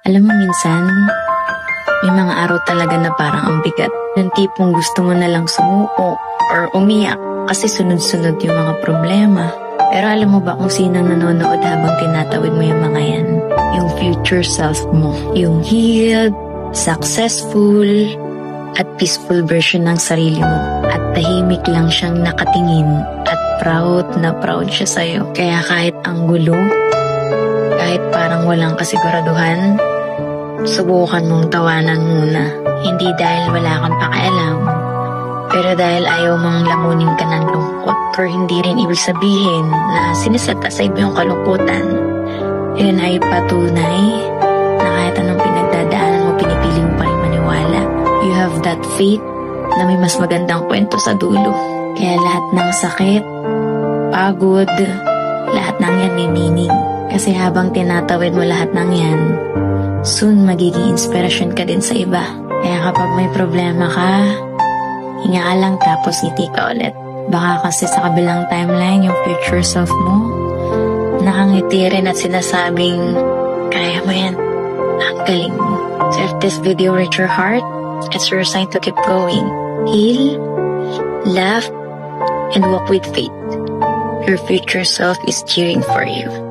Alam mo minsan, may mga araw talaga na parang ang bigat. Yung tipong gusto mo na lang sumuko or umiyak kasi sunod-sunod yung mga problema. Pero alam mo ba kung sino nanonood habang tinatawid mo yung mga yan? Yung future self mo. Yung healed, successful, at peaceful version ng sarili mo. At tahimik lang siyang nakatingin at proud na proud siya sa'yo. Kaya kahit ang gulo, kahit parang walang kasiguraduhan, subukan mong tawanan muna. Hindi dahil wala kang pakialam, pero dahil ayaw mong lamunin ka ng lungkot. Or hindi rin ibig sabihin na siniset aside mo yung kalungkutan. Yun ay patunay na kahit anong pinagdadaanan mo, pinipili mo pa rin maniwala. You have that faith na may mas magandang kwento sa dulo. Kaya lahat ng sakit, pagod, lahat ng yan may meaning. Kasi habang tinatawid mo lahat ng yan, soon magiging inspirasyon ka din sa iba. Kaya kapag may problema ka, hinga ka lang tapos ngiti ka ulit. Baka kasi sa kabilang timeline, yung future self mo, nakangiti rin at sinasabing, kaya mo yan, ang galing mo. So if this video reached your heart, it's your sign to keep going. Heal, laugh, and walk with faith. Your future self is cheering for you.